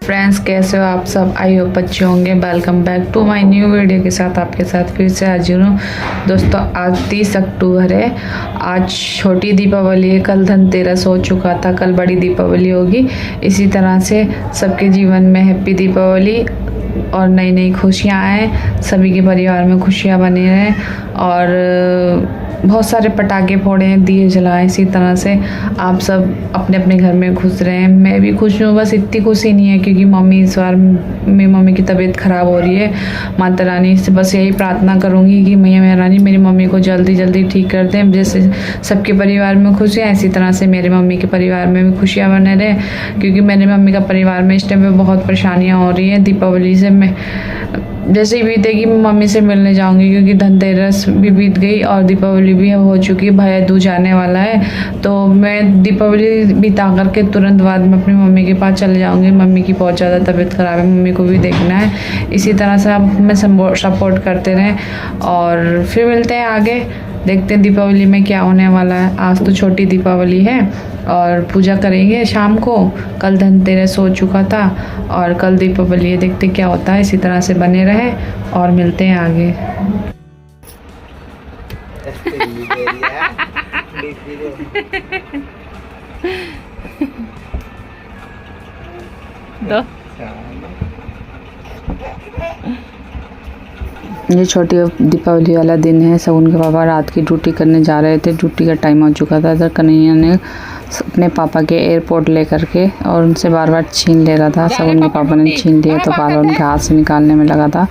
Friends, कैसे हो आप सब? आई होप अच्छे होंगे। Welcome back to my new video के साथ आपके साथ फिर से हाजिर हूँ। दोस्तों, आज 30 अक्टूबर है। आज छोटी दीपावली है, कल धनतेरस हो चुका था, कल बड़ी दीपावली होगी। इसी तरह से सबके जीवन में हैप्पी दीपावली और नई नई खुशियाँ आएँ, सभी के परिवार में खुशियाँ बनी रहें और बहुत सारे पटाखे फोड़ें, दिए जलाएं। इसी तरह से आप सब अपने अपने घर में खुश रहें। मैं भी खुश हूँ, बस इतनी खुशी नहीं है क्योंकि इस बार मेरी मम्मी की तबीयत ख़राब हो रही है। माता रानी से बस यही प्रार्थना करूँगी कि मैया रानी मेरी मम्मी को जल्दी जल्दी ठीक कर दें। जैसे सबके परिवार में खुशियाँ, इसी तरह से मेरे मम्मी के परिवार में भी खुशियाँ बने रहें क्योंकि मेरे मम्मी का परिवार में इस टाइम पे बहुत परेशानियाँ हो रही हैं। दीपावली से मैं जैसे ही बीतेगी मैं मम्मी से मिलने जाऊंगी क्योंकि धनतेरस भी बीत गई और दीपावली भी हो चुकी है, भैया दूज आने वाला है। तो मैं दीपावली बिता करके तुरंत बाद में अपनी मम्मी के पास चले जाऊंगी। मम्मी की बहुत ज़्यादा तबीयत ख़राब है, मम्मी को भी देखना है। इसी तरह से आप हमें सपोर्ट करते रहें और फिर मिलते हैं आगे। देखते हैं दीपावली में क्या होने वाला है। आज तो छोटी दीपावली है और पूजा करेंगे शाम को। कल धनतेरस हो चुका था और कल दीपावली है। देखते क्या होता है। इसी तरह से बने रहे और मिलते हैं आगे। दो ये छोटी दीपावली वाला दिन है। सगुन के पापा रात की ड्यूटी करने जा रहे थे। ड्यूटी का टाइम हो चुका था। इधर कन्हैया ने अपने पापा के एयरपोर्ट लेकर के और उनसे बार बार छीन ले रहा था। सगुन के पापा ने छीन लिया तो बार बार उनके हाथ से निकालने में लगा था।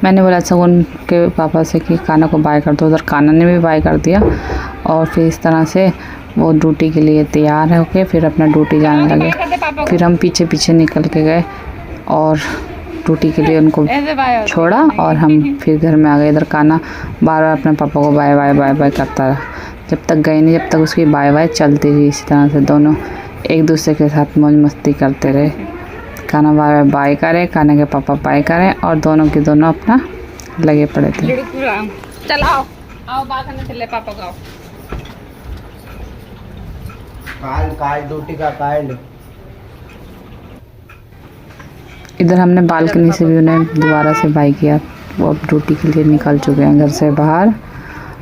मैंने बोला सगुन के पापा से कि काना को बाय कर दो। उधर काना ने भी बाय कर दिया और फिर इस तरह से वो ड्यूटी के लिए तैयार है होके फिर अपना ड्यूटी जाने लगे। फिर हम पीछे पीछे निकल के गए और ड्यूटी के लिए उनको छोड़ा और हम फिर घर में आ गए। इधर काना बार बार अपने पापा को बाय बाय बाय बाय करता रहा। जब तक गए नहीं, जब तक उसकी बाय बाय चलती रही। इसी तरह से दोनों एक दूसरे के साथ मौज मस्ती करते रहे। काना बार बार बाय करे, काना के पापा बाय करें और दोनों के दोनों अपना लगे पड़े थे। चलो आओ बात करने चले पापा को। कार्ड ड्यूटी का कार्ड। इधर हमने बालकनी से भी उन्हें दोबारा से बाय किया। वो अब ड्यूटी के लिए निकल चुके हैं घर से बाहर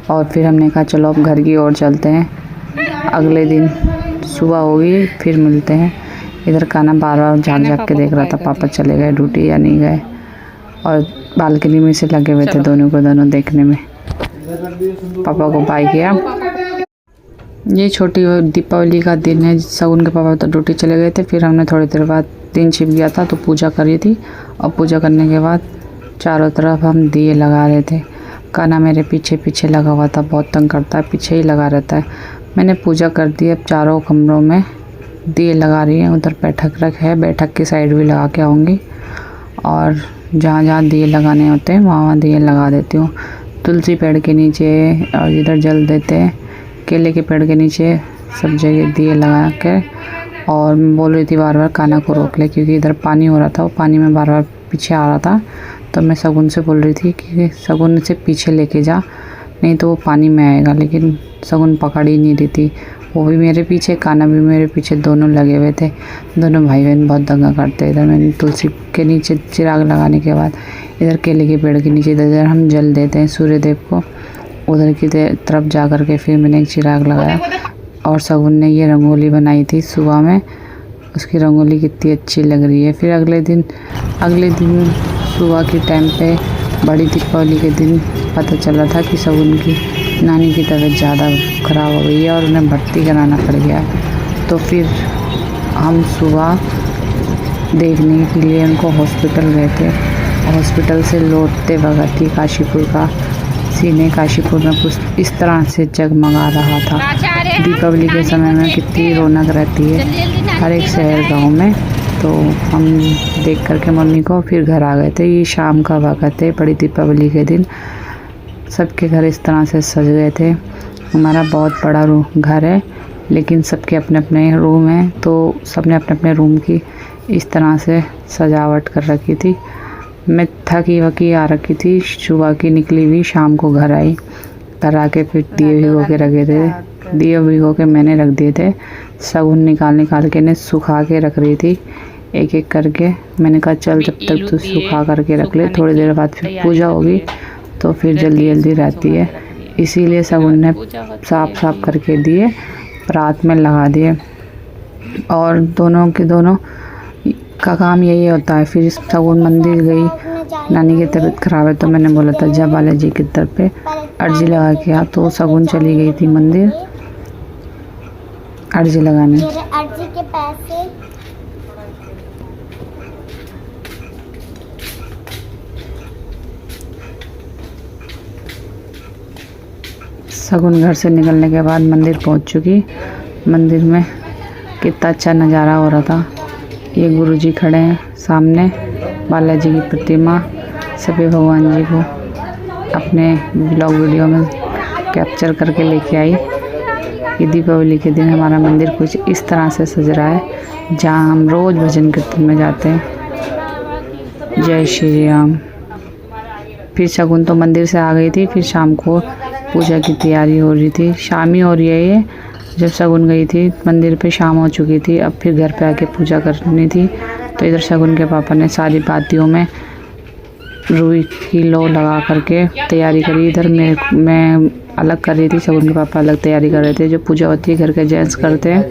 और फिर हमने कहा चलो अब घर की ओर चलते हैं। अगले दिन सुबह होगी फिर मिलते हैं। इधर काना बार बार झाँक झाँक के देख रहा था पापा चले गए ड्यूटी या नहीं गए और बालकनी में से लगे हुए थे दोनों को दोनों देखने में। पापा को बाय किया। ये छोटी दीपावली का दिन है। सगुन के पापा तो ड्यूटी चले गए थे। फिर हमने थोड़ी देर बाद दिन छिप गया था तो पूजा करी थी और पूजा करने के बाद चारों तरफ हम दिए लगा रहे थे। काना मेरे पीछे पीछे लगा हुआ था, बहुत तंग करता है, पीछे ही लगा रहता है। मैंने पूजा कर दी। अब चारों कमरों में दिए लगा रही है। उधर बैठक रख है, बैठक की साइड भी लगा के आऊँगी और जहाँ जहाँ दिए लगाने होते हैं वहाँ दिए लगा देती हूँ। तुलसी पेड़ के नीचे और इधर जल देते हैं, केले के पेड़ के नीचे सब जगह दिए लगा के। और मैं बोल रही थी बार बार काना को रोक ले क्योंकि इधर पानी हो रहा था, वो पानी में बार बार पीछे आ रहा था। तो मैं सगुन से बोल रही थी कि सगुन से पीछे लेके जा, नहीं तो वो पानी में आएगा। लेकिन सगुन पकड़ ही नहीं रही थी। वो भी मेरे पीछे, काना भी मेरे पीछे, दोनों लगे हुए थे। दोनों भाई बहन बहुत दंगा करते। इधर मैंने तुलसी के नीचे चिराग लगाने के बाद इधर केले के पेड़ के नीचे इधर हम जल देते हैं सूर्य देव को। उधर की तरफ जा कर के फिर मैंने एक चिराग लगाया और सगुन ने ये रंगोली बनाई थी सुबह में। उसकी रंगोली कितनी अच्छी लग रही है। फिर अगले दिन सुबह के टाइम पे बड़ी दीपावली के दिन पता चला था कि सगुन की नानी की तबीयत ज़्यादा ख़राब हो गई है और उन्हें भर्ती कराना पड़ गया है। तो फिर हम सुबह देखने के लिए उनको हॉस्पिटल गए थे। हॉस्पिटल से लौटते वक्त ही काशीपुर का सीने काशीपुर में कुछ इस तरह से जगमगा रहा था। दीपावली के समय में कितनी रौनक रहती है हर एक शहर गांव में। तो हम देख करके मम्मी को फिर घर आ गए थे। ये शाम का वक्त है, बड़ी दीपावली के दिन। सबके घर इस तरह से सज गए थे। हमारा बहुत बड़ा घर है लेकिन सबके अपने अपने रूम हैं, तो सबने अपने अपने रूम की इस तरह से सजावट कर रखी थी। मैं थकी वकी आ रखी थी, सुबह की निकली हुई, शाम को घर आई। घर आके फिर दिए भिगो के रखे थे। दिए भिगो के मैंने रख दिए थे। सगुन निकाल के ने सुखा के रख रही थी एक एक करके। मैंने कहा चल जब तक तू सुखा करके रख ले, थोड़ी देर बाद फिर पूजा होगी तो फिर जल्दी जल्दी रहती है, इसीलिए शगुन ने साफ साफ करके दिए, रात में लगा दिए। और दोनों का काम यही होता है। फिर शगुन मंदिर गई, नानी की तबीयत खराब है तो मैंने बोला था जब बालाजी की तरफ पे अर्जी लगा के आ, तो शगुन चली गई थी मंदिर अर्जी लगाने। अर्जी के पैसे शगुन घर से निकलने के बाद मंदिर पहुंच चुकी। मंदिर में कितना अच्छा नज़ारा हो रहा था। ये गुरुजी खड़े हैं सामने, बालाजी की प्रतिमा, सभी भगवान जी को अपने ब्लॉग वीडियो में कैप्चर करके लेके आई। ये दीपावली के दिन हमारा मंदिर कुछ इस तरह से सज रहा है, जहाँ हम रोज़ भजन कीर्तन में जाते हैं। जय श्री राम। फिर शगुन तो मंदिर से आ गई थी, फिर शाम को पूजा की तैयारी हो रही थी। शाम ही हो रही है ये, जब शगुन गई थी मंदिर पे शाम हो चुकी थी। अब फिर घर पे आके पूजा करनी थी, तो इधर शगुन के पापा ने सारी बातियों में रुई की लो लगा करके तैयारी करी। इधर मैं अलग कर रही थी, शगुन के पापा अलग तैयारी कर रहे थे। जो पूजा होती है घर के जेंट्स करते हैं,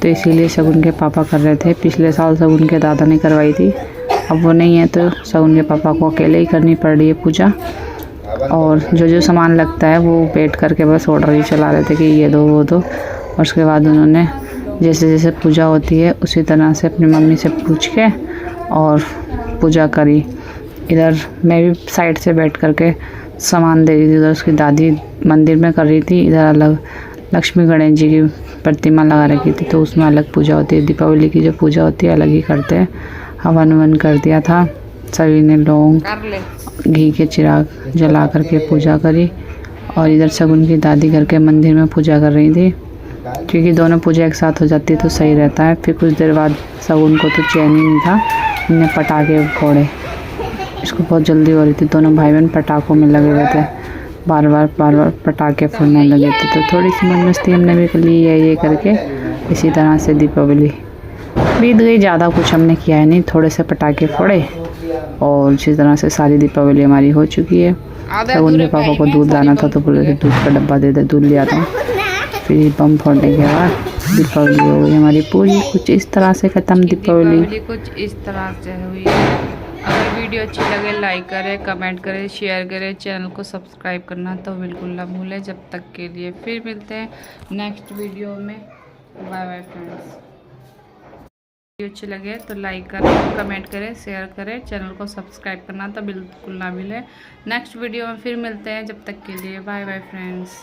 तो इसीलिए शगुन के पापा कर रहे थे। पिछले साल शगुन के दादा ने करवाई थी, अब वो नहीं है तो शगुन के पापा को अकेले ही करनी पड़ रही है पूजा। और जो सामान लगता है वो बैठ करके बस ऑर्डर ही चला रहे थे कि ये दो वो दो। और उसके बाद उन्होंने जैसे जैसे पूजा होती है उसी तरह से अपनी मम्मी से पूछ के और पूजा करी। इधर मैं भी साइड से बैठ करके सामान दे रही थी, उधर उसकी दादी मंदिर में कर रही थी। इधर अलग लक्ष्मी गणेश जी की प्रतिमा लगा रखी थी, तो उसमें अलग पूजा होती है। दीपावली की जो पूजा होती है अलग ही करते हैं। हवन वन कर दिया था, सभी ने लौंग घी के चिराग जला करके पूजा करी। और इधर शगुन की दादी घर के मंदिर में पूजा कर रही थी, क्योंकि दोनों पूजा एक साथ हो जाती है तो सही रहता है। फिर कुछ देर बाद शगुन को तो चैन ही नहीं था, इन्हें पटाखे फोड़े। इसको बहुत जल्दी हो रही थी, दोनों भाई बहन पटाखों में लगे हुए थे, बार बार पटाखे फोड़ने लगे थे। तो थोड़ी सी मन मस्ती हमने भी कर ली ये करके। इसी तरह से दीपावली बीत गई, ज़्यादा कुछ हमने किया है नहीं, थोड़े से पटाखे फोड़े और इसी तरह से सारी दीपावली हमारी हो चुकी है। तो उनके पापा को दूध लाना था तो बोले थे दूध का डब्बा दे दे, दूध लिया था। फिर बम फोड़ने के बाद दीपावली हो गई हमारी पूरी। कुछ इस तरह से ख़त्म दीपावली कुछ इस तरह से हुई है। अगर वीडियो अच्छी लगे लाइक करें, कमेंट करें, शेयर करें, चैनल को सब्सक्राइब करना तो बिल्कुल ना भूलें। जब तक के लिए फिर मिलते हैं नेक्स्ट वीडियो में। Bye bye friends. वीडियो अच्छी लगे तो लाइक करें, कमेंट करें, शेयर करें, चैनल को सब्सक्राइब करना तो बिल्कुल ना भूलें। नेक्स्ट वीडियो में फिर मिलते हैं, जब तक के लिए बाय बाय फ्रेंड्स।